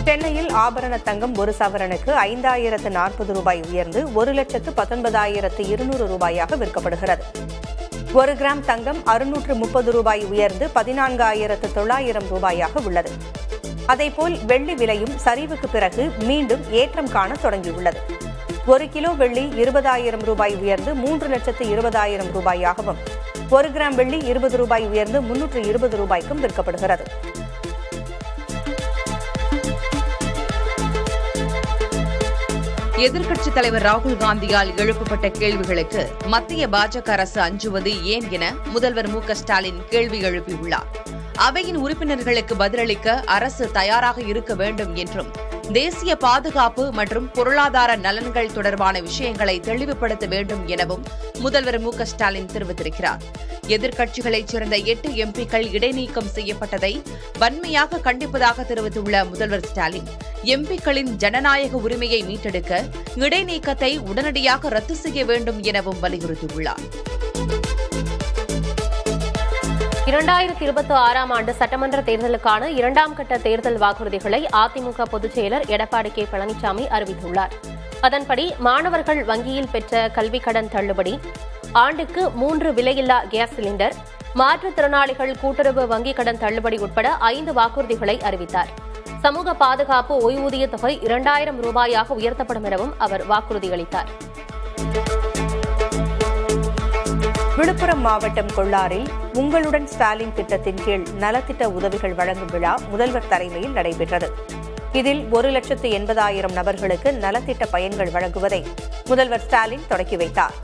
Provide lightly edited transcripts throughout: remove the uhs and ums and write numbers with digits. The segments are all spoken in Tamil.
சென்னையில் ஆபரண தங்கம் ஒரு சவரனுக்கு 5,040 ரூபாய் உயர்ந்து 1,19,200 ரூபாயாக விற்கப்படுகிறது. 1 கிராம் தங்கம் 630 ரூபாய் உயர்ந்து 14,900 ரூபாயாக உள்ளது. அதேபோல் வெள்ளி விலையும் சரிவுக்கு பிறகு மீண்டும் ஏற்றம் காண தொடங்கியுள்ளது. 1 கிலோ வெள்ளி 20,000 ரூபாய் உயர்ந்து 3,20,000 ரூபாயாகவும் 1 கிராம் வெள்ளி 20 ரூபாய் உயர்ந்து 320 ரூபாய்க்கும் விற்கப்படுகிறது. எதிர்க்கட்சித் தலைவர் ராகுல் காந்தியால் எழுப்பப்பட்ட கேள்விகளுக்கு மத்திய பாஜக அரசு அஞ்சுவது ஏன் என முதல்வர் மு.க.ஸ்டாலின் கேள்வி எழுப்பியுள்ளார். அவையின் உறுப்பினர்களுக்கு பதிலளிக்க அரசு தயாராக இருக்க வேண்டும் என்றும் தேசிய பாதுகாப்பு மற்றும் பொருளாதார நலன்கள் தொடர்பான விஷயங்களை தெளிவுபடுத்த வேண்டும் எனவும் முதல்வர் மு.க.ஸ்டாலின் தெரிவித்திருக்கிறார். எதிர்க்கட்சிகளைச் சேர்ந்த 8 எம்பிக்கள் இடைநீக்கம் செய்யப்பட்டதை வன்மையாக கண்டிப்பதாக தெரிவித்துள்ள முதல்வர் ஸ்டாலின், எம்பிக்களின் ஜனநாயக உரிமையை மீட்டெடுக்க இடைநீக்கத்தை உடனடியாக ரத்து செய்ய வேண்டும் எனவும் வலியுறுத்தியுள்ளார். 2026 ஆண்டு சட்டமன்ற தேர்தலுக்கான 2ஆம் கட்ட தேர்தல் வாக்குறுதிகளை அதிமுக பொதுச் செயலர் எடப்பாடி கே. பழனிசாமி அறிவித்துள்ளார். அதன்படி மாணவர்கள் வங்கியில் பெற்ற கல்விக் கடன் தள்ளுபடி, ஆண்டுக்கு 3 விலையில்லா கேஸ் சிலிண்டர், மாற்றுத்திறனாளிகள் கூட்டுறவு வங்கிக் கடன் தள்ளுபடி உட்பட 5 வாக்குறுதிகளை அறிவித்தார். சமூக பாதுகாப்பு ஓய்வூதிய தொகை 2,000 ரூபாயாக உயர்த்தப்படும் எனவும் அவர் வாக்குறுதியளித்தார். விழுப்புரம் மாவட்டம் கொள்ளாரில் உங்களுடன் ஸ்டாலின் திட்டத்தின் கீழ் நலத்திட்ட உதவிகள் வழங்கும் விழா முதல்வர் தலைமையில் நடைபெற்றது. இதில் 1,80,000 நபர்களுக்கு நலத்திட்ட பயன்கள் வழங்குவதை முதல்வர் ஸ்டாலின் தொடக்கி வைத்தார்.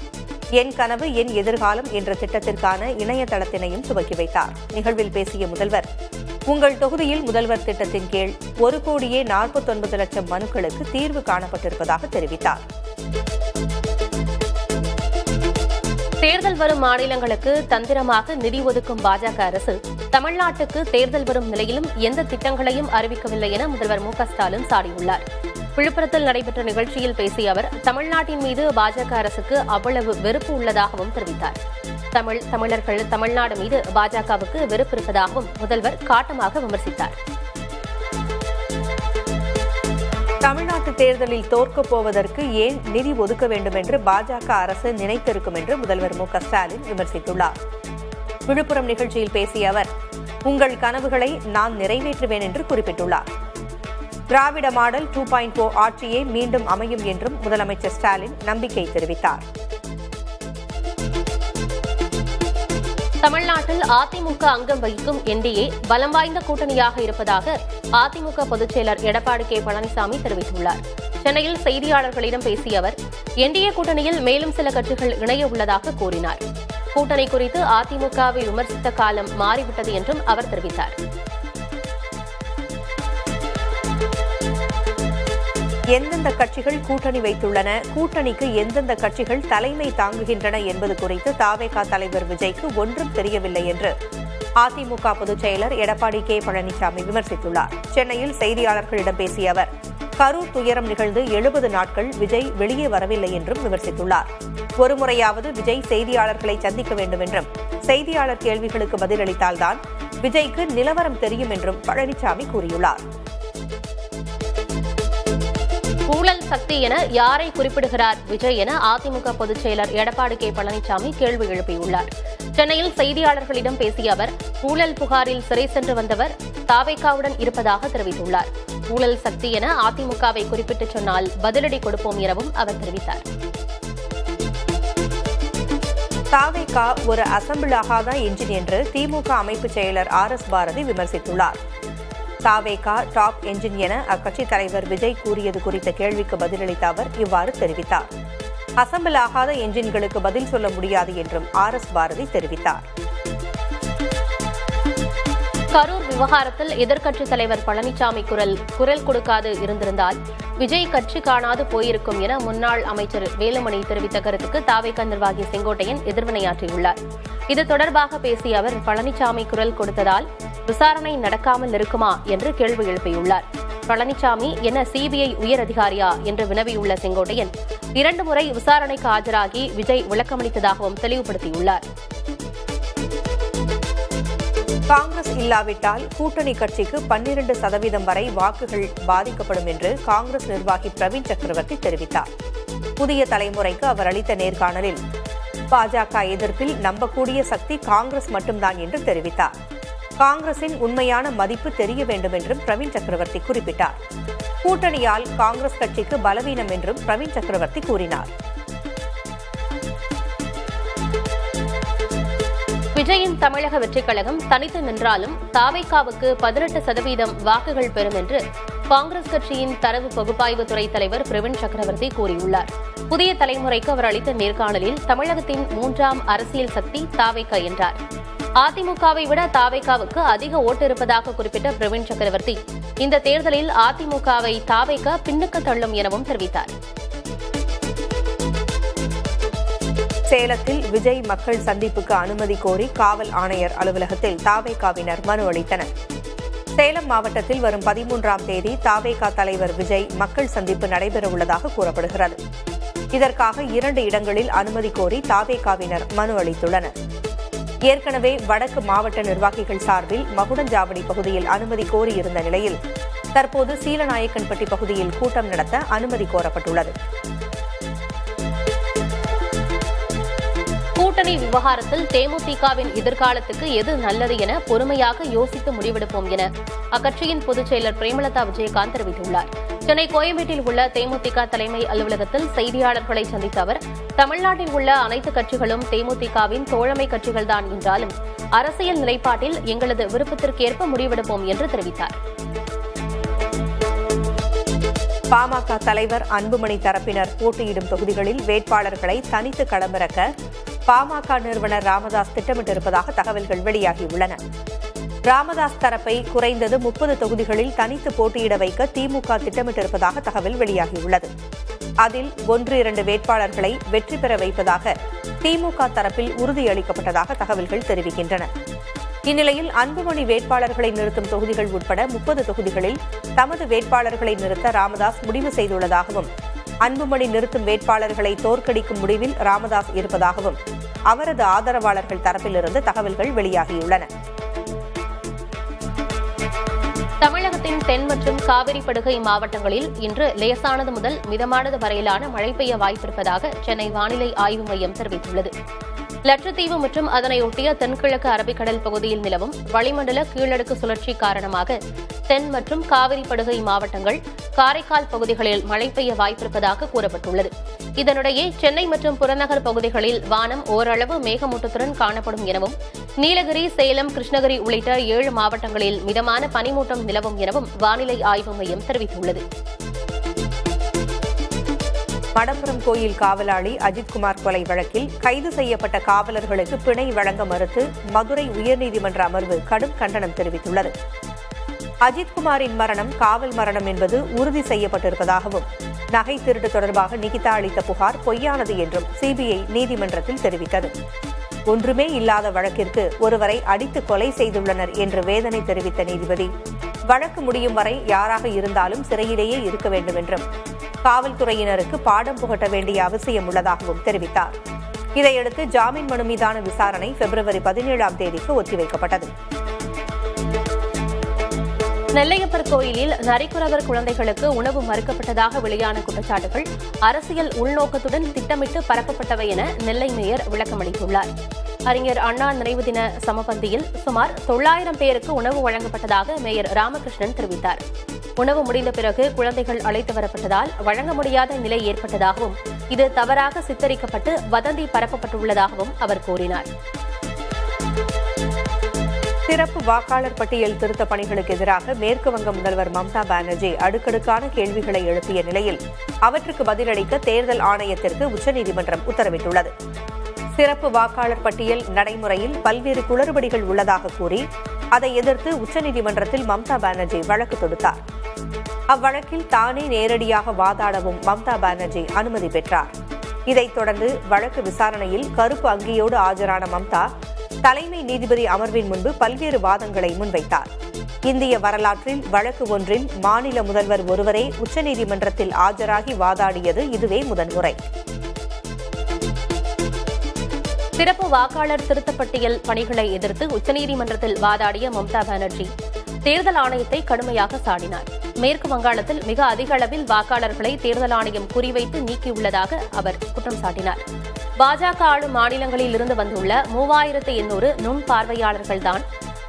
என் கனவு என் எதிர்காலம் என்ற திட்டத்திற்கான இணையதளத்தினையும் துவக்கி வைத்தார். நிகழ்வில் பேசிய முதல்வர், உங்கள் தொகுதியில் முதல்வர் திட்டத்தின் கீழ் 1,49,00,000 மனுக்களுக்கு தீர்வு காணப்பட்டிருப்பதாக தெரிவித்தார். தேர்தல் வரும் மாநிலங்களுக்கு தந்திரமாக நிதி ஒதுக்கும் பாஜக அரசு தமிழ்நாட்டுக்கு தேர்தல் வரும் நிலையிலும் எந்த திட்டங்களையும் அறிவிக்கவில்லை என முதல்வர் மு.க.ஸ்டாலின் சாடியுள்ளார். விழுப்புரத்தில் நடைபெற்ற நிகழ்ச்சியில் பேசிய அவர், தமிழ்நாட்டின் மீது பாஜக அரசுக்கு அவ்வளவு வெறுப்பு உள்ளதாகவும் தெரிவித்தார். தமிழர்கள் தமிழ்நாடு மீது பாஜகவுக்கு வெறுப்பு இருப்பதாகவும் முதல்வர் காட்டமாக விமர்சித்தார். தமிழ்நாட்டு தேர்தலில் தோற்கப் போவதற்கு ஏன் நிதி ஒதுக்க வேண்டும் என்று பாஜக அரசு நினைத்திருக்கும் என்று முதல்வர் மு.க.ஸ்டாலின் விமர்சித்துள்ளார். விழுப்புரம் நிகழ்ச்சியில் பேசிய அவர், உங்கள் கனவுகளை நான் நிறைவேற்றுவேன் என்று குறிப்பிட்டுள்ளார். திராவிட மாடல் 2.0 ஆட்சியே மீண்டும் அமையும் என்றும் முதலமைச்சர் ஸ்டாலின் நம்பிக்கை தெரிவித்தார். தமிழ்நாட்டில் அதிமுக அங்கம் வகிக்கும் என்டிஏ பலம் வாய்ந்த கூட்டணியாக இருப்பதாக அதிமுக பொதுச் செயலர் எடப்பாடி கே. பழனிசாமி தெரிவித்துள்ளார். சென்னையில் செய்தியாளர்களிடம் பேசிய அவர், என்டிஏ கூட்டணியில் மேலும் சில கட்சிகள் இணைய உள்ளதாக கூறினார். கூட்டணி குறித்து அதிமுகவை விமர்சித்த காலம் மாறிவிட்டது என்றும் அவர் தெரிவித்தார். எந்தெந்த கட்சிகள் கூட்டணி வைத்துள்ளன, கூட்டணிக்கு எந்தெந்த கட்சிகள் தலைமை தாங்குகின்றன என்பது குறித்து தவேகா தலைவர் விஜய்க்கு ஒன்றும் தெரியவில்லை என்று அதிமுக பொதுச் செயலர் எடப்பாடி கே. பழனிசாமி விமர்சித்துள்ளார். சென்னையில் செய்தியாளர்களிடம் பேசிய அவர், கரூர் துயரம் நிகழ்ந்து 70 நாட்கள் விஜய் வெளியே வரவில்லை என்றும் விமர்சித்துள்ளார். ஒருமுறையாவது விஜய் செய்தியாளர்களை சந்திக்க வேண்டும் என்றும், செய்தியாளர் கேள்விகளுக்கு பதிலளித்தால்தான் விஜய்க்கு நிலவரம் தெரியும் என்றும் பழனிசாமி கூறியுள்ளார். ஊழல் சக்தி என யாரை குறிப்பிடுகிறார் விஜய் என அதிமுக பொதுச் செயலர் எடப்பாடி கே. பழனிசாமி கேள்வி எழுப்பியுள்ளார். சென்னையில் செய்தியாளர்களிடம் பேசிய அவர், ஊழல் புகாரில் சிறை சென்று வந்தவர் தவேகாவுடன் இருப்பதாக தெரிவித்துள்ளார். ஊழல் சக்தி என அதிமுகவை குறிப்பிட்டு சொன்னால் பதிலடி கொடுப்போம் எனவும் அவர் தெரிவித்தார். தவேகா ஒரு அசெம்பிள் ஆகாத என்ஜின் என்று திமுக அமைப்பு செயலர் RS பாரதி விமர்சித்துள்ளார். தவேகா டாப் என்ஜின் என அக்கட்சித் தலைவர் விஜய் கூறியது குறித்த கேள்விக்கு பதிலளித்த அவர் இவ்வாறு தெரிவித்தார். அசெம்பிள் ஆகாத என்ஜின்களுக்கு பதில் சொல்ல முடியாது என்றும் RS பாரதி தெரிவித்தார். கரூர் விவகாரத்தில் எதிர்க்கட்சித் தலைவர் பழனிசாமி குரல் கொடுக்காது இருந்திருந்தால் விஜய் கட்சி காணாது போயிருக்கும் என முன்னாள் அமைச்சர் வேலுமணி தெரிவித்த கருத்துக்கு தவேகா நிர்வாகி செங்கோட்டையன் எதிர்வினையாற்றியுள்ளார். இது தொடர்பாக பேசிய அவர், பழனிசாமி குரல் கொடுத்ததால் விசாரணை நடக்காமல் இருக்குமா என்று கேள்வி எழுப்பியுள்ளார். பழனிசாமி என சிபிஐ உயர் அதிகாரியா என்று வினவியுள்ள செங்கோட்டையன், 2 முறை விசாரணைக்கு ஆஜராகி விஜய் விளக்கமளித்ததாகவும் தெளிவுபடுத்தியுள்ளார். காங்கிரஸ் இல்லாவிட்டால் கூட்டணி கட்சிக்கு 12% வரை வாக்குகள் பாதிக்கப்படும் என்று காங்கிரஸ் நிர்வாகி பிரவீன் சக்கரவர்த்தி தெரிவித்தார். புதிய தலைமுறைக்கு அவர் அளித்த நேர்காணலில் பாஜக எதிர்ப்பில் நம்பக்கூடிய சக்தி காங்கிரஸ் மட்டும்தான் என்று தெரிவித்தார். காங்கிரசின் உண்மையான மதிப்பு தெரிய வேண்டும் என்றும் பிரவீன் சக்கரவர்த்தி குறிப்பிட்டார். கூட்டணியால் காங்கிரஸ் கட்சிக்கு பலவீனம் என்றும் பிரவீன் சக்கரவர்த்தி கூறினார். விஜயின் தமிழக வெற்றிக் கழகம் தனித்து நின்றாலும் தாவேகாவுக்கு 18% வாக்குகள் பெறும் என்று காங்கிரஸ் கட்சியின் தரவு பகுப்பாய்வு துறை தலைவர் பிரவீன் சக்கரவர்த்தி கூறியுள்ளார். புதிய தலைமுறைக்கு அவர் அளித்த நேர்காணலில் தமிழகத்தின் 3ஆம் அரசியல் சக்தி தாவேகா என்றார். அதிமுகவை விட தாவேகாவுக்கு அதிக ஓட்டு இருப்பதாக குறிப்பிட்ட பிரவீன் சக்கரவர்த்தி இந்த தேர்தலில் அதிமுகவை தாவேகா பின்னுக்கு தள்ளும் எனவும் தெரிவித்தார். சேலத்தில் விஜய் மக்கள் சந்திப்புக்கு அனுமதி கோரி காவல் ஆணையர் அலுவலகத்தில் தாவேகாவினர் மனு அளித்தனர். சேலம் மாவட்டத்தில் வரும் 13ஆம் தேதி தாவேகா தலைவர் விஜய் மக்கள் சந்திப்பு நடைபெறவுள்ளதாக கூறப்படுகிறது. இதற்காக 2 இடங்களில் அனுமதி கோரி தாவேகாவினர் மனு அளித்துள்ளனர். ஏற்கனவே வடக்கு மாவட்ட நிர்வாகிகள் சார்பில் மகுடஞ்சாவடி பகுதியில் அனுமதி கோரியிருந்த நிலையில் தற்போது சீலநாயக்கன்பட்டி பகுதியில் கூட்டம் நடத்த அனுமதி கோரப்பட்டுள்ளது. கூட்டணி விவகாரத்தில் தேமுதிகவின் எதிர்காலத்துக்கு எது நல்லது என பொறுமையாக யோசித்து முடிவெடுப்போம் என அக்கட்சியின் பொதுச் செயலர் பிரேமலதா விஜயகாந்த் தெரிவித்துள்ளார். சென்னை கோயம்பேட்டில் உள்ள தேமுதிக தலைமை அலுவலகத்தில் செய்தியாளர்களை சந்தித்த அவர் தமிழ்நாட்டில் உள்ள அனைத்து கட்சிகளும் தேமுதிகவின் தோழமை கட்சிகள்தான் என்றாலும் அரசியல் நிலைப்பாட்டில் எங்களது விருப்பத்திற்கேற்ப முடிவெடுப்போம் என்று தெரிவித்தார். பாமக தலைவர் அன்புமணி தரப்பினர் போட்டியிடும் தொகுதிகளில் வேட்பாளர்களை தனித்து களமிறக்க பாமக நிறுவனர் ராமதாஸ் திட்டமிட்டிருப்பதாக தகவல்கள் வெளியாகியுள்ளன. ராமதாஸ் தரப்பை குறைந்தது 30 தொகுதிகளில் தனித்து போட்டியிட வைக்க திமுக திட்டமிட்டிருப்பதாக தகவல் வெளியாகியுள்ளது. அதில் 1-2 வேட்பாளர்களை வெற்றி பெற வைப்பதாக திமுக தரப்பில் உறுதியளிக்கப்பட்டதாக தகவல்கள் தெரிவிக்கின்றன. இந்நிலையில் அன்புமணி வேட்பாளர்களை நிறுத்தும் தொகுதிகள் உட்பட 30 தொகுதிகளில் தமது வேட்பாளர்களை நிறுத்த ராமதாஸ் முடிவு செய்துள்ளதாகவும் அன்புமணி நிறுத்தும் வேட்பாளர்களை தோற்கடிக்கும் முடிவில் ராமதாஸ் இருப்பதாகவும் அவரது ஆதரவாளர்கள் தரப்பிலிருந்து தகவல்கள் வெளியாகியுள்ளன. தமிழகத்தின் தென் மற்றும் காவிரி படுகை மாவட்டங்களில் இன்று லேசானது முதல் மிதமானது வரையிலான மழை பெய்ய வாய்ப்பிருப்பதாக சென்னை வானிலை ஆய்வு மையம் தெரிவித்துள்ளது. லட்சத்தீவு மற்றும் அதனையொட்டிய தென்கிழக்கு அரபிக்கடல் பகுதியில் நிலவும் வளிமண்டல கீழடுக்கு சுழற்சி காரணமாக தென் மற்றும் காவிரி படுகை மாவட்டங்கள், காரைக்கால் பகுதிகளில் மழை பெய்ய வாய்ப்பிருப்பதாக கூறப்பட்டுள்ளது. இதனிடையே சென்னை மற்றும் புறநகர் பகுதிகளில் வானம் ஓரளவு மேகமூட்டத்துடன் காணப்படும் எனவும் நீலகிரி, சேலம், கிருஷ்ணகிரி உள்ளிட்ட 7 மாவட்டங்களில் மிதமான பனிமூட்டம் நிலவும் எனவும் வானிலை ஆய்வு மையம் தெரிவித்துள்ளது. மடப்புரம் கோயில் காவலாளி அஜித்குமார் கொலை வழக்கில் கைது செய்யப்பட்ட காவலர்களுக்கு பிணை வழங்க மறுத்து மதுரை உயர்நீதிமன்ற அமர்வு கடும் கண்டனம் தெரிவித்துள்ளது. அஜித்குமாரின் மரணம் காவல் மரணம் என்பது உறுதி செய்யப்பட்டிருப்பதாகவும் நகை திருட்டு தொடர்பாக நிகிதா அளித்த புகார் பொய்யானது என்றும் சிபிஐ நீதிமன்றத்தில் தெரிவித்தது. ஒன்றுமே இல்லாத வழக்கிற்கு ஒருவரை அடித்து கொலை செய்துள்ளனர் என்று வேதனை தெரிவித்த நீதிபதி வழக்கு முடியும் வரை யாராக இருந்தாலும் சிறையிலேயே இருக்க வேண்டும் என்றும் காவல்துறையினருக்கு பாடம் புகட்ட வேண்டிய அவசியம் உள்ளதாகவும் தெரிவித்தார். இதையடுத்து ஜாமீன் மனு மீதான விசாரணை பிப்ரவரி 17ஆம் தேதிக்கு ஒத்திவைக்கப்பட்டது. நெல்லையப்பர் கோயிலில் நரிக்குறவர் குழந்தைகளுக்கு உணவு மறுக்கப்பட்டதாக வெளியான குற்றச்சாட்டுகள் அரசியல் உள்நோக்கத்துடன் திட்டமிட்டு பரப்பப்பட்டவை என நெல்லை மேயர் விளக்கமளித்துள்ளார். அறிஞர் அண்ணா நினைவு தின சமபந்தியில் சுமார் 900 பேருக்கு உணவு வழங்கப்பட்டதாக மேயர் ராமகிருஷ்ணன் தெரிவித்தார். உணவு முடிந்த பிறகு குழந்தைகள் அழைத்து வரப்பட்டதால் வழங்க முடியாத நிலை ஏற்பட்டதாகவும் இது தவறாக சித்தரிக்கப்பட்டு வதந்தி பரப்பப்பட்டுள்ளதாகவும் அவர் கூறினார். சிறப்பு வாக்காளர் பட்டியல் திருத்த பணிகளுக்கு எதிராக மேற்கு வங்க முதல்வர் மம்தா பானர்ஜி அடுக்கடுக்கான கேள்விகளை எழுப்பிய நிலையில் அவற்றுக்கு பதிலளிக்க தேர்தல் ஆணையத்திற்கு உச்சநீதிமன்றம் உத்தரவிட்டுள்ளது. சிறப்பு வாக்காளர் பட்டியல் நடைமுறையில் பல்வேறு குளறுபடிகள் உள்ளதாக கூறி அதை எதிர்த்து உச்சநீதிமன்றத்தில் மம்தா பானர்ஜி வழக்கு தொடுத்தார். அவ்வழக்கில் தானே நேரடியாக வாதாடவும் மம்தா பானர்ஜி அனுமதி பெற்றார். இதைத் தொடர்ந்து வழக்கு விசாரணையில் கருப்பு அங்கியோடு ஆஜரான மம்தா தலைமை நீதிபதி அமர்வின் முன்பு பல்வேறு வாதங்களை முன்வைத்தார். இந்திய வரலாற்றில் வழக்கு ஒன்றில் மாநில முதல்வர் ஒருவரே உச்சநீதிமன்றத்தில் ஆஜராகி வாதாடியது இதுவே முதன்முறை. சிறப்பு வாக்காளர் திருத்தப்பட்டியல் பணிகளை எதிர்த்து உச்சநீதிமன்றத்தில் வாதாடிய மம்தா பானர்ஜி தேர்தல் ஆணையத்தை கடுமையாக சாடினார். மேற்கு வங்காளத்தில் மிக அதிக அளவில் வாக்காளர்களை தேர்தல் ஆணையம் குறிவைத்து நீக்கியுள்ளதாக அவர் குற்றம் சாட்டினார். பாஜக ஆளும் மாநிலங்களில் இருந்து வந்துள்ள 3800 நுண் பார்வையாளர்கள்தான்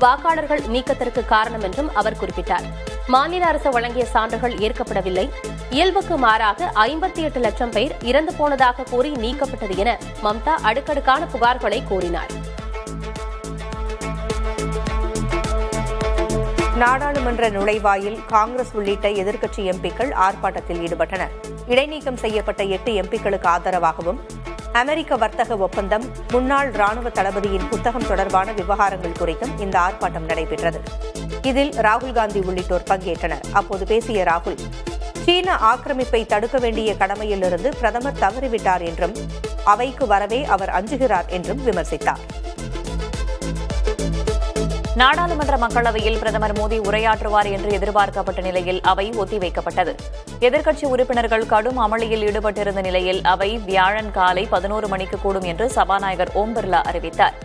வாக்காளர்கள் நீக்கத்திற்கு காரணம் என்றும் அவர் குறிப்பிட்டார். மாநில அரசு வழங்கிய சான்றுகள் ஏற்கப்படவில்லை. இயல்புக்கு மாறாக 58 லட்சம் பேர் இறந்து போனதாக கூறி நீக்கப்பட்டது என மம்தா அடுக்கடுக்கான புகார்களை கூறினார். நாடாளுமன்ற நுழைவாயில் காங்கிரஸ் உள்ளிட்ட எதிர்க்கட்சி எம்பிக்கள் ஆர்ப்பாட்டத்தில் ஈடுபட்டனர். இடைநீக்கம் செய்யப்பட்ட 8 எம்பிக்களுக்கு ஆதரவாகவும் அமெரிக்க வர்த்தக ஒப்பந்தம், முன்னாள் ராணுவ தளபதியின் புத்தகம் தொடர்பான விவகாரங்கள் குறித்தும் இந்த ஆர்ப்பாட்டம் நடைபெற்றது. இதில் ராகுல் காந்தி உள்ளிட்டோர் பங்கேற்றனர். அப்போது பேசிய ராகுல், சீன ஆக்கிரமிப்பை தடுக்க வேண்டிய கடமையிலிருந்து பிரதமர் தவறிவிட்டார் என்றும் அவைக்கு வரவே அவர் அஞ்சுகிறார் என்றும் விமர்சித்தார். நாடாளுமன்ற மக்களவையில் பிரதமர் மோடி உரையாற்றுவார் என்று எதிர்பார்க்கப்பட்ட நிலையில் அவை ஒத்திவைக்கப்பட்டது. எதிர்க்கட்சி உறுப்பினர்கள் கடும் அமளியில் ஈடுபட்டிருந்த நிலையில் அவை வியாழன் காலை 11 மணிக்கு கூடும் என்று சபாநாயகர் ஓம் பிர்லா அறிவித்தார்.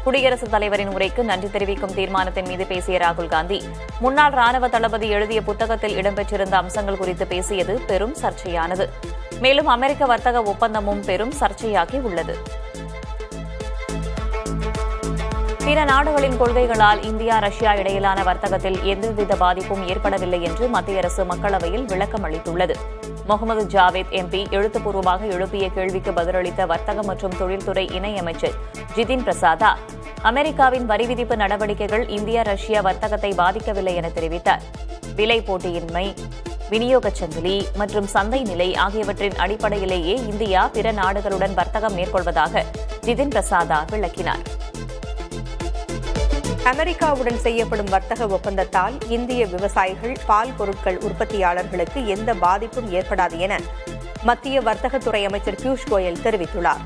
குடியரசுத் தலைவரின் உரைக்கு நன்றி தெரிவிக்கும் தீர்மானத்தின் மீது பேசிய ராகுல் காந்தி, முன்னாள் ராணுவ தளபதி எழுதிய புத்தகத்தில் இடம்பெற்றிருந்த அம்சங்கள் குறித்து பேசியது பெரும் சர்ச்சையானது. மேலும் அமெரிக்க வர்த்தக ஒப்பந்தமும் பெரும் சர்ச்சையாகி உள்ளது. பிற நாடுகளின் கொள்கைகளால் இந்தியா ரஷ்யா இடையிலான வர்த்தகத்தில் எந்தவித பாதிப்பும் ஏற்படவில்லை என்று மத்திய அரசு மக்களவையில் விளக்கம் அளித்துள்ளது. முகமது ஜாவேத் எம்பி எழுத்துப்பூர்வமாக எழுப்பிய கேள்விக்கு பதிலளித்த வர்த்தக மற்றும் தொழில்துறை இணையமைச்சர் ஜிதின் பிரசாதா, அமெரிக்காவின் வரி விதிப்பு நடவடிக்கைகள் இந்தியா ரஷ்யா வர்த்தகத்தை பாதிக்கவில்லை என தெரிவித்தார். விலை போட்டியின்மை, விநியோகச் சங்கிலி மற்றும் சந்தை நிலை ஆகியவற்றின் அடிப்படையிலேயே இந்தியா பிற நாடுகளுடன் வர்த்தகம் மேற்கொள்வதாக ஜிதின் பிரசாதா விளக்கினார். அமெரிக்காவுடன் செய்யப்படும் வர்த்தக ஒப்பந்தத்தால் இந்திய விவசாயிகள், பால் பொருட்கள் உற்பத்தியாளர்களுக்கு எந்த பாதிப்பும் ஏற்படாது என மத்திய வர்த்தகத்துறை அமைச்சர் பியூஷ் கோயல் தெரிவித்துள்ளார்.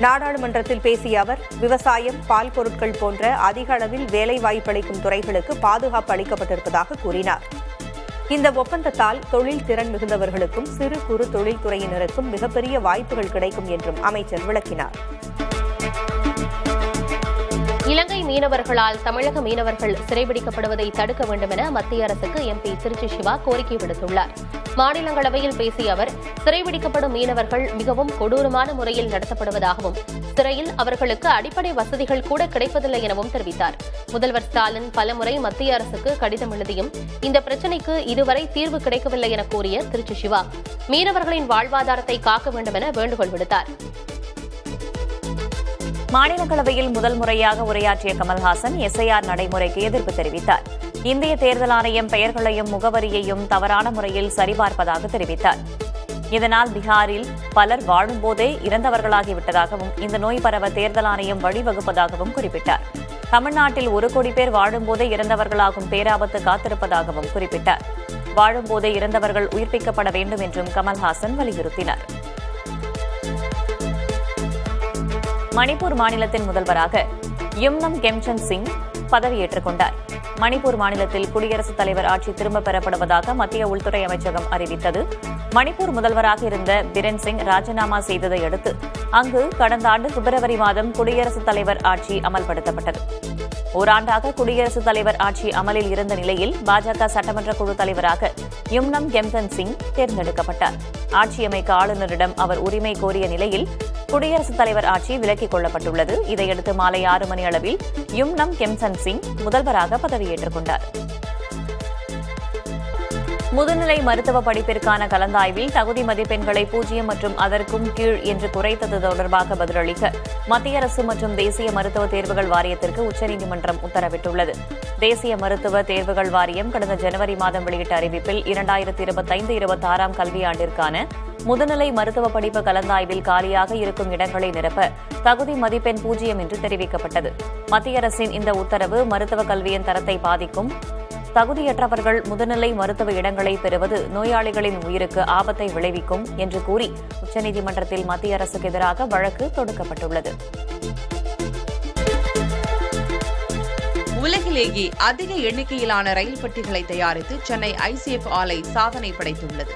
நாடாளுமன்றத்தில் பேசிய அவர், விவசாயம், பால் பொருட்கள் போன்ற அதிக அளவில் வேலைவாய்ப்பளிக்கும் துறைகளுக்கு பாதுகாப்பு அளிக்கப்பட்டிருப்பதாக கூறினார். இந்த ஒப்பந்தத்தால் தொழில் திறன் மிகுந்தவர்களுக்கும் சிறு குறு தொழில்துறையினருக்கும் மிகப்பெரிய வாய்ப்புகள் கிடைக்கும் என்றும் அமைச்சர் விளக்கினார். இலங்கை மீனவர்களால் தமிழக மீனவர்கள் சிறைபிடிக்கப்படுவதை தடுக்க வேண்டும் என மத்திய அரசுக்கு எம்பி திருச்சி சிவா கோரிக்கை விடுத்துள்ளார். மாநிலங்களவையில் பேசிய அவர், சிறைபிடிக்கப்படும் மீனவர்கள் மிகவும் கொடூரமான முறையில் நடத்தப்படுவதாகவும், சிறையில் அவர்களுக்கு அடிப்படை வசதிகள் கூட கிடைப்பதில்லை எனவும் தெரிவித்தார். முதல்வர் ஸ்டாலின் பலமுறை மத்திய அரசுக்கு கடிதம் எழுதியும் இந்த பிரச்சினைக்கு இதுவரை தீர்வு கிடைக்கவில்லை என கூறிய திருச்சி சிவா, மீனவர்களின் வாழ்வாதாரத்தை காக்க வேண்டும் என வேண்டுகோள் விடுத்தார். மாநிலங்களவையில் முதல் முறையாக உரையாற்றிய கமல்ஹாசன் எஸ்ஐஆர் நடைமுறைக்கு எதிர்ப்பு தெரிவித்தார். இந்திய தேர்தல் ஆணையம் பெயர்களையும் முகவரியையும் தவறான முறையில் சரிபார்ப்பதாக தெரிவித்தார். இதனால் பீகாரில் பலர் வாழும்போதே இறந்தவர்களாகிவிட்டதாகவும் இந்த நோய் பரவ தேர்தல் ஆணையம் வழிவகுப்பதாகவும் குறிப்பிட்டார். தமிழ்நாட்டில் 1 கோடி பேர் வாழும்போதே இறந்தவர்களாகும் பேராபத்து காத்திருப்பதாகவும் குறிப்பிட்டார். வாழும்போதே இறந்தவர்கள் உயிர்ப்பிக்கப்பட வேண்டும் என்றும் கமல்ஹாசன் வலியுறுத்தினார். மணிப்பூர் மாநிலத்தின் முதல்வராக யும்னம் கெம்சந்த் சிங் பதவியேற்றுக் கொண்டார். மணிப்பூர் மாநிலத்தில் குடியரசுத் தலைவர் ஆட்சி திரும்பப் பெறப்படுவதாக மத்திய உள்துறை அமைச்சகம் அறிவித்தது. மணிப்பூர் முதல்வராக இருந்த பிரன் சிங் ராஜினாமா செய்ததை அடுத்து அங்கு கடந்த ஆண்டு பிப்ரவரி மாதம் குடியரசுத் தலைவர் ஆட்சி அமல்படுத்தப்பட்டது. ஓராண்டாக குடியரசுத் தலைவர் ஆட்சி அமலில் இருந்த நிலையில் பாஜக சட்டமன்ற குழு தலைவராக யும்னம் கெம்சந்த் சிங் தேர்ந்தெடுக்கப்பட்டார். ஆட்சி அமைக்க ஆளுநரிடம் அவர் உரிமை கோரிய நிலையில் குடியரசுத் தலைவர் ஆட்சி விலக்கிக் கொள்ளப்பட்டுள்ளது. இதையடுத்து மாலை 6 மணி அளவில் யும்னம் கெம்சந்த் சிங் முதல்வராக பதவியேற்றுக் கொண்டார். முதுநிலை மருத்துவ படிப்பிற்கான கலந்தாய்வில் தகுதி மதிப்பெண்களை 0 மற்றும் அதற்கும் கீழ் என்று குறைத்தது தொடர்பாக பதிலளிக்க மத்திய அரசு மற்றும் தேசிய மருத்துவ தேர்வுகள் வாரியத்திற்கு உச்சநீதிமன்றம் உத்தரவிட்டுள்ளது. தேசிய மருத்துவ தேர்வுகள் வாரியம் கடந்த ஜனவரி மாதம் வெளியிட்ட அறிவிப்பில் 2025-26 கல்வியாண்டிற்கான முதுநிலை மருத்துவ படிப்பு கலந்தாய்வில் காலியாக இருக்கும் இடங்களை நிரப்ப தகுதி மதிப்பெண் 0 என்று தெரிவிக்கப்பட்டது. மத்திய அரசின் இந்த உத்தரவு மருத்துவ கல்வியின் தரத்தை பாதிக்கும், தகுதியற்றவர்கள் முதுநிலை மருத்துவ இடங்களை பெறுவது நோயாளிகளின் உயிருக்கு ஆபத்தை விளைவிக்கும் என்று கூறி உச்சநீதிமன்றத்தில் மத்திய அரசுக்கு எதிராக வழக்கு தொடுக்கப்பட்டுள்ளது. உலகிலேயே அதிக எண்ணிக்கையிலான ரயில் பெட்டிகளை தயாரித்து சென்னை ICF ஆலை சாதனை படைத்துள்ளது.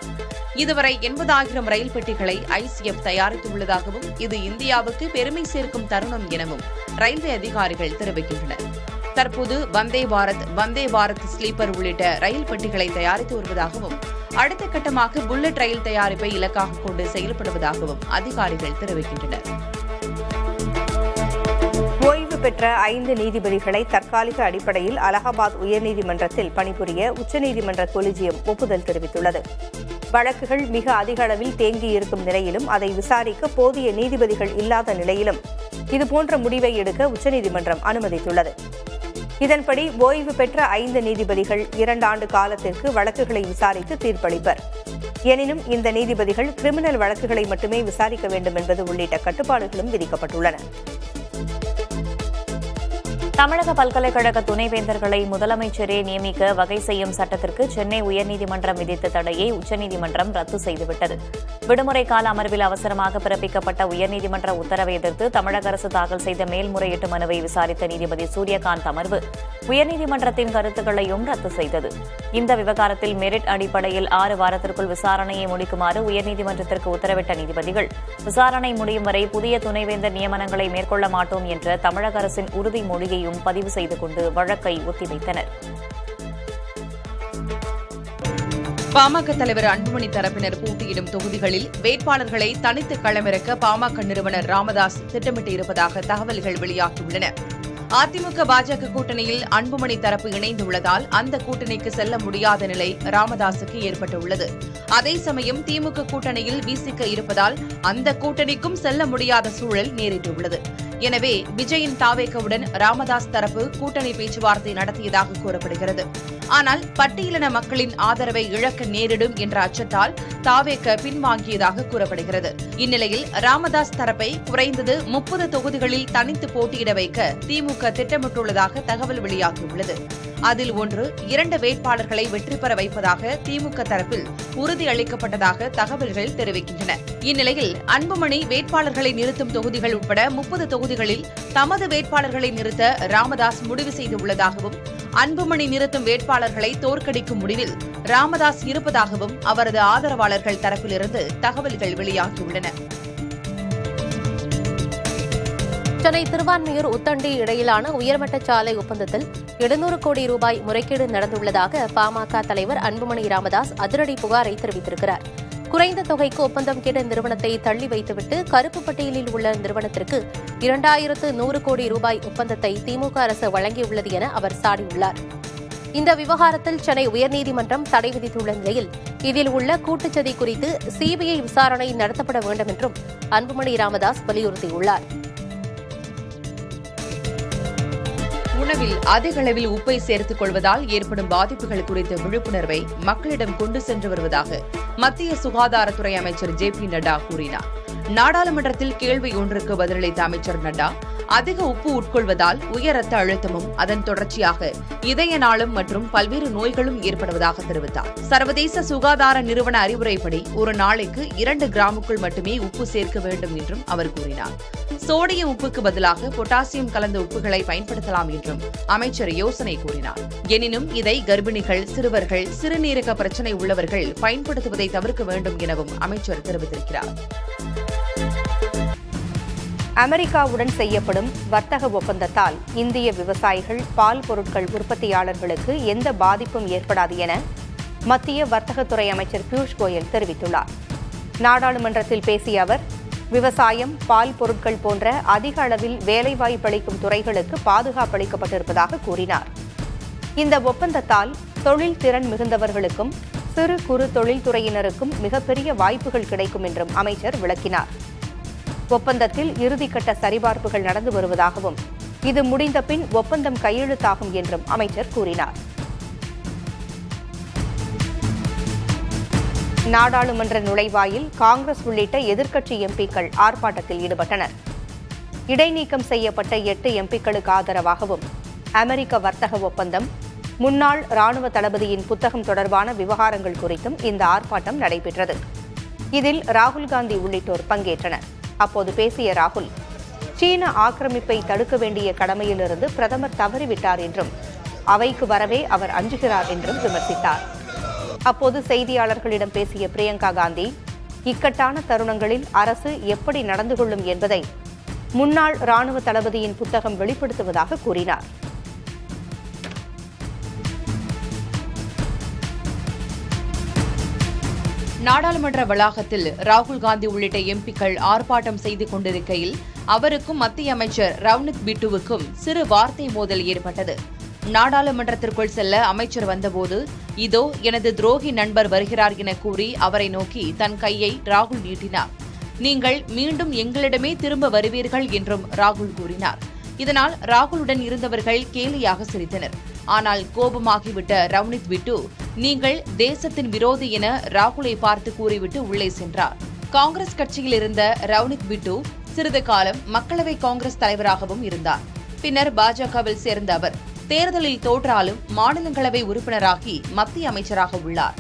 இதுவரை 80,000 ரயில் பெட்டிகளை ICF தயாரித்துள்ளதாகவும் இது இந்தியாவுக்கு பெருமை சேர்க்கும் தருணம் எனவும் ரயில்வே அதிகாரிகள் தெரிவிக்கின்றனர். தற்போது வந்தே பாரத் ஸ்லீப்பர் உள்ளிட்ட ரயில் பெட்டிகளை தயாரித்து வருவதாகவும் அடுத்த கட்டமாக புல்லட் ரயில் தயாரிப்பை இலக்காக கொண்டு செயல்படுவதாகவும் அதிகாரிகள் தெரிவிக்கின்றனர். ஓய்வு பெற்ற 5 நீதிபதிகளை தற்காலிக அடிப்படையில் அலகாபாத் உயர்நீதிமன்றத்தில் பணிபுரிய உச்சநீதிமன்ற கொலிஜியம் ஒப்புதல் தெரிவித்துள்ளது. வழக்குகள் மிக அதிக அளவில் தேங்கியிருக்கும் நிலையிலும் அதை விசாரிக்க போதிய நீதிபதிகள் இல்லாத நிலையிலும் இதுபோன்ற முடிவை எடுக்க உச்சநீதிமன்றம் அனுமதித்துள்ளது. இதன்படி ஓய்வு பெற்ற 5 நீதிபதிகள் 2 ஆண்டு காலத்திற்கு வழக்குகளை விசாரித்து தீர்ப்பளிப்பர். எனினும் இந்த நீதிபதிகள் கிரிமினல் வழக்குகளை மட்டுமே விசாரிக்க வேண்டும் என்பது உள்ளிட்ட கட்டுப்பாடுகளும் விதிக்கப்பட்டுள்ளன. தமிழக பல்கலைக்கழக துணைவேந்தர்களை முதலமைச்சரே நியமிக்க வகை செய்யும் சட்டத்திற்கு சென்னை உயர்நீதிமன்றம் விதித்த தடையை உச்சநீதிமன்றம் ரத்து செய்துவிட்டது. விடுமுறை கால அமர்வில் அவசரமாக பிறப்பிக்கப்பட்ட உயர்நீதிமன்ற உத்தரவை எதிர்த்து தமிழக அரசு தாக்கல் செய்த மேல்முறையீட்டு மனுவை விசாரித்த நீதிபதி சூரியகாந்த் அமர்வு உயர்நீதிமன்றத்தின் கருத்துக்களையும் ரத்து செய்தது. இந்த விவகாரத்தில் மெரிட் அடிப்படையில் 6 வாரத்திற்குள் விசாரணையை முடிக்குமாறு உயர்நீதிமன்றத்திற்கு உத்தரவிட்ட நீதிபதிகள் விசாரணை முடியும் வரை புதிய துணைவேந்தர் நியமனங்களை மேற்கொள்ள மாட்டோம் என்ற தமிழக அரசின் உறுதிமொழியை பதிவு செய்து கொண்டு வழக்கை ஒத்திவைத்தனர். பாமக தலைவர் அன்புமணி தரப்பினர் போட்டியிடும் தொகுதிகளில் வேட்பாளர்களை தனித்து களமிறக்க பாமக நிறுவனர் ராமதாஸ் திட்டமிட்டு இருப்பதாக தகவல்கள் வெளியாகியுள்ளன. அதிமுக பாஜக கூட்டணியில் அன்புமணி தரப்பு இணைந்துள்ளதால் அந்த கூட்டணிக்கு செல்ல முடியாத நிலை ராமதாசுக்கு ஏற்பட்டுள்ளது. அதே சமயம் திமுக கூட்டணியில் விசிக இருப்பதால் அந்த கூட்டணிக்கும் செல்ல முடியாத சூழல் நேரிட்டுள்ளது. எனவே விஜயின் தாவேகவுடன் ராமதாஸ் தரப்பு கூட்டணி பேச்சுவார்த்தை நடத்தியதாக கூறப்படுகிறது. ஆனால் பட்டியலின மக்களின் ஆதரவை இழக்க நேரிடும் என்ற அச்சத்தால் தாவேக பின்வாங்கியதாக கூறப்படுகிறது. இந்நிலையில் ராமதாஸ் தரப்பை குறைந்தது 30 தொகுதிகளில் தனித்து போட்டியிட வைக்க திமுக திட்டமிட்டுள்ளதாக தகவல் வெளியாகியுள்ளது. அதில் 2 வேட்பாளர்களை வெற்றி பெற வைப்பதாக திமுக தரப்பில் உறுதியளிக்கப்பட்டதாக தகவல்கள் தெரிவிக்கின்றன. இந்நிலையில் அன்புமணி வேட்பாளர்களை நிறுத்தும் தொகுதிகள் உட்பட 30 தொகுதிகளில் தமது வேட்பாளர்களை நிறுத்த ராமதாஸ் முடிவு செய்துள்ளதாகவும் அன்புமணி நிறுத்தும் வேட்பாளர்களை தோற்கடிக்கும் முடிவில் ராமதாஸ் இருப்பதாகவும் அவரது ஆதரவாளர்கள் தரப்பிலிருந்து தகவல்கள் வெளியாகியுள்ளன. சென்னை திருவான்மியூர் உத்தண்டி இடையிலான உயர்மட்ட சாலை ஒப்பந்தத்தில் 700 கோடி ரூபாய் முறைகேடு நடந்துள்ளதாக பாமக தலைவர் அன்புமணி ராமதாஸ் அதிரடி புகாரை தெரிவித்திருக்கிறார். குறைந்த தொகைக்கு ஒப்பந்தம் கேட்ட நிறுவனத்தை தள்ளி வைத்துவிட்டு கருப்பு பட்டியலில் உள்ள நிறுவனத்திற்கு 2100 கோடி ரூபாய் ஒப்பந்தத்தை திமுக அரசு வழங்கியுள்ளது என அவர் சாடியுள்ளார். இந்த விவகாரத்தில் சென்னை உயர்நீதிமன்றம் தடை விதித்துள்ள நிலையில் இதில் உள்ள கூட்டுச்சதி குறித்து சிபிஐ விசாரணை நடத்தப்பட வேண்டும் என்றும் அன்புமணி ராமதாஸ் வலியுறுத்தியுள்ளார். உணவில் அதிக அளவில் உப்பை சேர்த்துக் கொள்வதால் ஏற்படும் பாதிப்புகள் குறித்த விழிப்புணர்வை மக்களிடம் கொண்டு சென்று வருவதாக மத்திய சுகாதாரத்துறை அமைச்சர் JP நட்டா கூறினார். நாடாளுமன்றத்தில் கேள்வி ஒன்றுக்கு பதிலளித்த அமைச்சர் நட்டா அதிக உப்பு உட்கொள்வதால் உயர் ரத்த அழுத்தமும் அதன் தொடர்ச்சியாக இதய நாளம் மற்றும் பல்வேறு நோய்களும் ஏற்படுவதாக தெரிவித்தார். சர்வதேச சுகாதார நிறுவன அறிவுரைப்படி ஒரு நாளைக்கு 2 கிராமுக்குள் மட்டுமே உப்பு சேர்க்க வேண்டும் என்றும் அவர் கூறினார். சோடியம் உப்புக்கு பதிலாக பொட்டாசியம் கலந்த உப்புகளை பயன்படுத்தலாம் என்றும் அமைச்சர் யோசனை கூறினார். எனினும் இதை கர்ப்பிணிகள், சிறுவர்கள், சிறுநீரக பிரச்சினை உள்ளவர்கள் பயன்படுத்துவதை தவிர்க்க வேண்டும் எனவும் அமைச்சர் தெரிவித்திருக்கிறார். அமெரிக்காவுடன் செய்யப்படும் வர்த்தக ஒப்பந்தத்தால் இந்திய விவசாயிகள், பால் பொருட்கள் உற்பத்தியாளர்களுக்கு எந்த பாதிப்பும் ஏற்படாது என மத்திய வர்த்தகத்துறை அமைச்சர் பியூஷ் கோயல் தெரிவித்துள்ளார். நாடாளுமன்றத்தில் பேசிய அவர், விவசாயம், பால் பொருட்கள் போன்ற அதிக அளவில் வேலைவாய்ப்பளிக்கும் துறைகளுக்கு பாதுகாப்பு அளிக்கப்பட்டிருப்பதாக கூறினார். இந்த ஒப்பந்தத்தால் தொழில் திறன் மிகுந்தவர்களுக்கும் சிறு குறு தொழில்துறையினருக்கும் மிகப்பெரிய வாய்ப்புகள் கிடைக்கும் என்றும் அமைச்சர் விளக்கினார். ஒப்பந்தத்தில் இறுதிக்கட்ட சரிபார்ப்புகள் நடந்து வருவதாகவும் இது முடிந்த பின் ஒப்பந்தம் கையெழுத்தாகும் என்றும் அமைச்சர் கூறினார். நாடாளுமன்ற நுழைவாயில் காங்கிரஸ் உள்ளிட்ட எதிர்க்கட்சி எம்பிக்கள் ஆர்ப்பாட்டத்தில் ஈடுபட்டனர். இடைநீக்கம் செய்யப்பட்ட 8 எம்பிக்களுக்கு ஆதரவாகவும் அமெரிக்க வர்த்தக ஒப்பந்தம், முன்னாள் ராணுவ தளபதியின் புத்தகம் தொடர்பான விவகாரங்கள் குறித்தும் இந்த ஆர்ப்பாட்டம் நடைபெற்றது. இதில் ராகுல் காந்தி உள்ளிட்டோர் பங்கேற்றனர். அப்போது பேசிய ராகுல், சீன ஆக்கிரமிப்பை தடுக்க வேண்டிய கடமையிலிருந்து பிரதமர் தவறிவிட்டார் என்றும் அவைக்கு வரவே அவர் அஞ்சுகிறார் என்றும் விமர்சித்தார். அப்போது செய்தியாளர்களிடம் பேசிய பிரியங்கா காந்தி, இக்கட்டான தருணங்களில் அரசு எப்படி நடந்து கொள்ளும் என்பதை முன்னாள் ராணுவ தளபதியின் புத்தகம் வெளிப்படுத்துவதாக கூறினார். நாடாளுமன்ற வளாகத்தில் ராகுல் காந்தி உள்ளிட்ட எம்பிக்கள் ஆர்ப்பாட்டம் செய்து கொண்டிருக்கையில் அவருக்கும் மத்திய அமைச்சர் ரவ்னித் பிட்டுவுக்கும் சிறு வார்த்தை மோதல் ஏற்பட்டது. நாடாளுமன்றத்திற்குள் செல்ல அமைச்சர் வந்தபோது, இதோ எனது துரோகி நண்பர் வருகிறார் என கூறி அவரை நோக்கி தன் கையை ராகுல் நீட்டினார். நீங்கள் மீண்டும் எங்களிடமே திரும்ப வருவீர்கள் என்றும் ராகுல் கூறினார். இதனால் ராகுலுடன் இருந்தவர்கள் கேலியாக சிரித்தனர். ஆனால் கோபமாகிவிட்ட ரவ்னித் பிட்டு, நீங்கள் தேசத்தின் விரோதி என ராகுலை பார்த்து கூறிவிட்டு உள்ளே சென்றார். காங்கிரஸ் கட்சியில் இருந்த ரவ்னித் பிட்டு சிறிது காலம் மக்களவை காங்கிரஸ் தலைவராகவும் இருந்தார். பின்னர் பாஜகவில் சேர்ந்த அவர் தேர்தலில் தோற்றாலும் மாநிலங்களவை உறுப்பினராகி மத்திய அமைச்சராக உள்ளார்.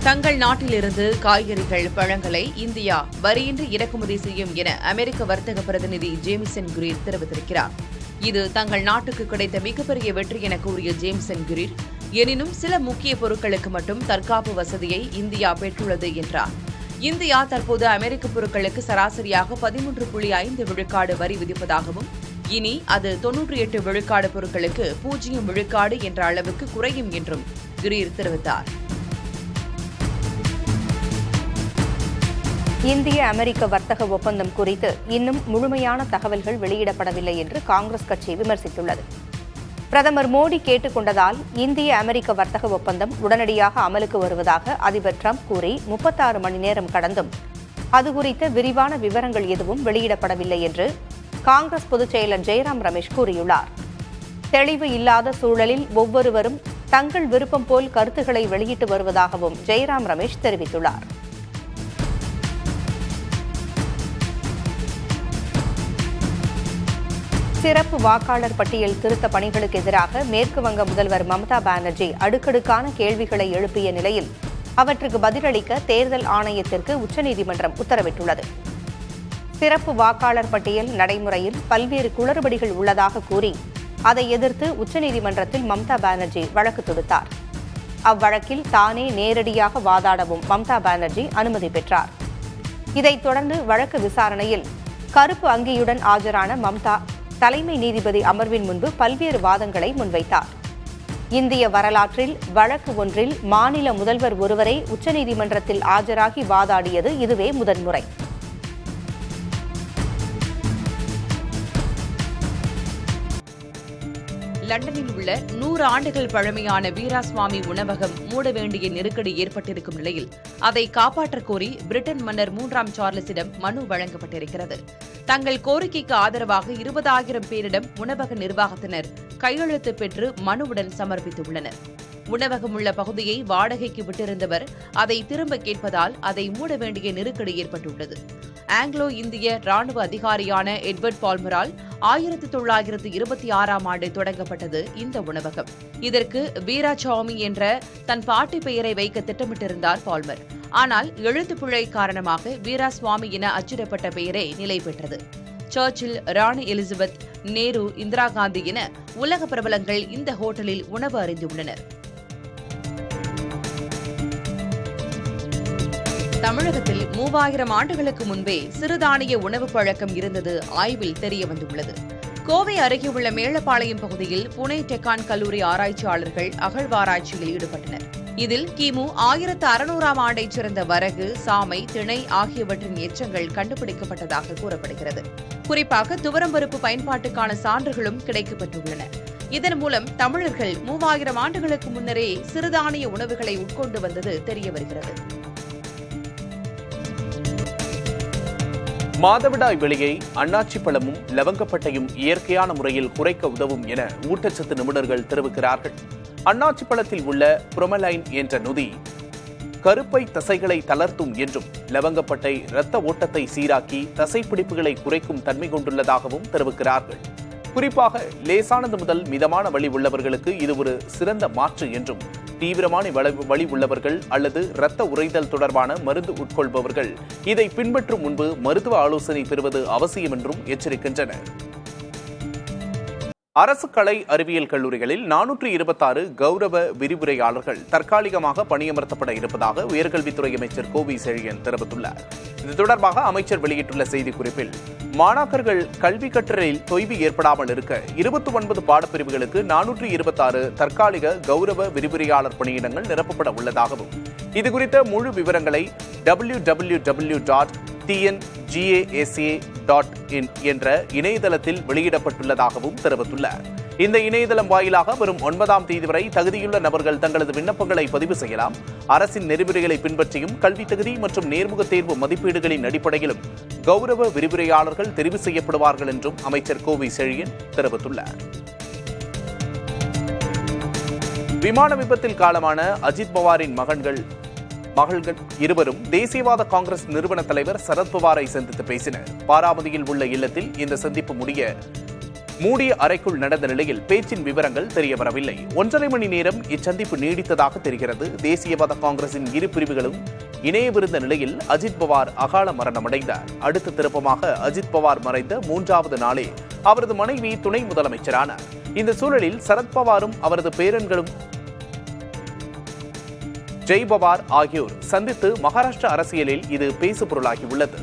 தங்கள் நாட்டிலிருந்து காய்கறிகள், பழங்களை இந்தியா வரியின்றி இறக்குமதி செய்யும் என அமெரிக்க வர்த்தக பிரதிநிதி ஜேமிசன் குரீர் தெரிவித்திருக்கிறார். இது தங்கள் நாட்டுக்கு கிடைத்த மிகப்பெரிய வெற்றி என கூறிய ஜேமிசன் குரீர், எனினும் சில முக்கிய பொருட்களுக்கு மட்டும் தற்காப்பு வசதியை இந்தியா பெற்றுள்ளது என்றார். இந்தியா தற்போது அமெரிக்க பொருட்களுக்கு சராசரியாக 13.5 விழுக்காடு வரி விதிப்பதாகவும், இனி அது 98 விழுக்காடு பொருட்களுக்கு 0 விழுக்காடு என்ற அளவுக்கு குறையும் என்றும் குரீர் தெரிவித்தார். இந்திய அமெரிக்க வர்த்தக ஒப்பந்தம் குறித்து இன்னும் முழுமையான தகவல்கள் வெளியிடப்படவில்லை என்று காங்கிரஸ் கட்சி விமர்சித்துள்ளது. பிரதமர் மோடி கேட்டுக் கொண்டதால் இந்திய அமெரிக்க வர்த்தக ஒப்பந்தம் உடனடியாக அமலுக்கு வருவதாக அதிபர் டிரம்ப் கூறி 36 மணி நேரம் கடந்தும் அது குறித்த விரிவான விவரங்கள் எதுவும் வெளியிடப்படவில்லை என்று காங்கிரஸ் பொதுச் செயலர் ஜெயராம் ரமேஷ் கூறியுள்ளார். தெளிவு இல்லாத சூழலில் ஒவ்வொருவரும் தங்கள் விருப்பம் போல் கருத்துக்களை வெளியிட்டு வருவதாகவும் ஜெயராம் ரமேஷ் தெரிவித்துள்ளார். சிறப்பு வாக்காளர் பட்டியல் திருத்த பணிகளுக்கு எதிராக மேற்கு வங்க முதல்வர் மம்தா பானர்ஜி அடுக்கடுக்கான கேள்விகளை எழுப்பிய நிலையில் அவற்றுக்கு பதிலளிக்க தேர்தல் ஆணையத்திற்கு உச்சநீதிமன்றம் உத்தரவிட்டுள்ளது. சிறப்பு வாக்காளர் பட்டியல் நடைமுறையில் பல்வேறு குளறுபடிகள் உள்ளதாக கூறி அதை எதிர்த்து உச்சநீதிமன்றத்தில் மம்தா பானர்ஜி வழக்கு தொடுத்தார். அவ்வழக்கில் தானே நேரடியாக வாதாடவும் மம்தா பானர்ஜி அனுமதி பெற்றார். இதைத் தொடர்ந்து வழக்கு விசாரணையில் கருப்பு அங்கியுடன் ஆஜரான மம்தா தலைமை நீதிபதி அமர்வின் முன்பு பல்வேறு வாதங்களை முன்வைத்தார். இந்திய வரலாற்றில் வழக்கு ஒன்றில் மாநில முதல்வர் ஒருவரே உச்சநீதிமன்றத்தில் ஆஜராகி வாதாடியது இதுவே முதன்முறை. லண்டனில் உள்ள 100 ஆண்டுகள் பழமையான வீராசுவாமி உணவகம் மூட வேண்டிய நெருக்கடி ஏற்பட்டிருக்கும் நிலையில் அதை காப்பாற்றக் கோரி பிரிட்டன் மன்னர் 3ஆம் சார்லஸிடம் மனு வழங்கப்பட்டிருக்கிறது. தங்கள் கோரிக்கைக்கு ஆதரவாக 20,000 பேரிடம் உணவக நிர்வாகத்தினர் கையெழுத்து பெற்று மனுவுடன் சமர்ப்பித்துள்ளனர். உணவகம் உள்ள பகுதியை வாடகைக்கு விட்டிருந்தவர் அதை திரும்ப கேட்பதால் அதை மூட வேண்டிய நெருக்கடி ஏற்பட்டுள்ளது. ஆங்கிலோ இந்திய ராணுவ அதிகாரியான எட்வர்ட் பால்மரால் 1926ஆம் ஆண்டு தொடங்கப்பட்டது இந்த உணவகம். இதற்கு வீராசாமி என்ற தன் பாட்டி பெயரை வைக்க திட்டமிட்டிருந்தார் பால்மர். ஆனால் எழுத்துப்பிழை காரணமாக வீராசுவாமி என அச்சிடப்பட்ட பெயரே நிலை பெற்றது. சர்ச்சில், ராணி எலிசபெத், நேரு, இந்திரா காந்தி என உலக பிரபலங்கள் இந்த ஹோட்டலில் உணவு அருந்தியுள்ளனர். தமிழகத்தில் 3000 ஆண்டுகளுக்கு முன்பே சிறுதானிய உணவு பழக்கம் இருந்தது ஆய்வில் தெரியவந்துள்ளது. கோவை அருகே உள்ள மேலப்பாளையம் பகுதியில் புனே டெக்கான் கல்லூரி ஆராய்ச்சியாளர்கள் அகழ்வாராய்ச்சியில் ஈடுபட்டனர். இதில் கிமு 1600ஆம் ஆண்டைச் சேர்ந்த வரகு, சாமை, திணை ஆகியவற்றின் எச்சங்கள் கண்டுபிடிக்கப்பட்டதாக கூறப்படுகிறது. குறிப்பாக துவரம்பருப்பு பயன்பாட்டுக்கான சான்றுகளும் கிடைக்கப்பட்டுள்ளன. இதன் மூலம் தமிழர்கள் 3000 ஆண்டுகளுக்கு முன்னரே சிறுதானிய உணவுகளை உட்கொண்டு வந்தது தெரியவருகிறது. மாதவிடாய் வெளியை அன்னாச்சி பழமும் லவங்கப்பட்டையும் இயற்கையான முறையில் குறைக்க உதவும் என ஊட்டச்சத்து நிபுணர்கள் தெரிவிக்கிறார்கள். அன்னாச்சி பழத்தில் உள்ள புரோமலைன் என்ற நொதி கருப்பை தசைகளை தளர்த்தும் என்றும், லவங்கப்பட்டை இரத்த ஓட்டத்தை சீராக்கி தசைப்பிடிப்புகளை குறைக்கும் தன்மை கொண்டுள்ளதாகவும் தெரிவிக்கிறார்கள். குறிப்பாக லேசானது முதல் மிதமான வலி உள்ளவர்களுக்கு இது ஒரு சிறந்த மாற்று என்றும், தீவிரமான வலி உள்ளவர்கள் அல்லது இரத்த உறைதல் தொடர்பான மருந்து உட்கொள்பவர்கள் இதை பின்பற்றும் முன்பு மருத்துவ ஆலோசனை பெறுவது அவசியம் என்றும் எச்சரிக்கின்றனர். அரசு கலை அறிவியல் கல்லூரிகளில் 426 கௌரவ விரிவுரையாளர்கள் தற்காலிகமாக பணியமர்த்தப்பட இருப்பதாக உயர்கல்வித்துறை அமைச்சர் கோவி செழியன் தெரிவித்துள்ளார். இது தொடர்பாக அமைச்சர் வெளியிட்டுள்ள செய்திக்குறிப்பில், மாணாக்கர்கள் கல்வி கற்றலில் தொய்வு ஏற்படாமல் இருக்க 29 பாடப்பிரிவுகளுக்கு 426 தற்காலிக கௌரவ விரிவுரையாளர் பணியிடங்கள் நிரப்பப்பட உள்ளதாகவும், இதுகுறித்த முழு விவரங்களை www.tngasa.in என்ற இணையதளத்தில் வெளியிடப்பட்டுள்ளதாகவும் தெரிவித்துள்ளார். இந்த இணையதளம் வாயிலாக வரும் 9ஆம் தேதி வரை தகுதியுள்ள நபர்கள் தங்களது விண்ணப்பங்களை பதிவு செய்யலாம். அரசின் நெறிமுறைகளை பின்பற்றியும் கல்வி தகுதி மற்றும் நேர்முக தேர்வு மதிப்பீடுகளின் அடிப்படையிலும் கௌரவ விரிவுரையாளர்கள் தெரிவு செய்யப்படுவார்கள் என்றும் அமைச்சர் கோவி செழியன் தெரிவித்துள்ளார். விமான விபத்தில் காலமான அஜித் பவாரின் மகள்கள் இருவரும் தேசியவாத காங்கிரஸ் நிறுவன தலைவர் சரத்பவாரை சந்தித்து பேசினர். பாராமதியில் உள்ள இல்லத்தில் இந்த சந்திப்பு மூடிய அறைக்குள் நடந்த நிலையில் பேச்சின் விவரங்கள் தெரியவரவில்லை. 1.5 மணி நேரம் இச்சந்திப்பு நீடித்ததாக தெரிகிறது. தேசியவாத காங்கிரசின் இரு பிரிவுகளும் இணையவிருந்த நிலையில் அஜித் பவார் அகால மரணமடைந்தார். அடுத்த திருப்பமாக அஜித் பவார் மறைந்த 3வது நாளே அவரது மனைவி துணை முதலமைச்சரானார். இந்த சூழலில் சரத்பவாரும் அவரது பேரன்களும் ஜெய் பவார் ஆகியோர் சந்தித்து மகாராஷ்டிரா அரசியலில் இது பேசுபொருளாகியுள்ளது.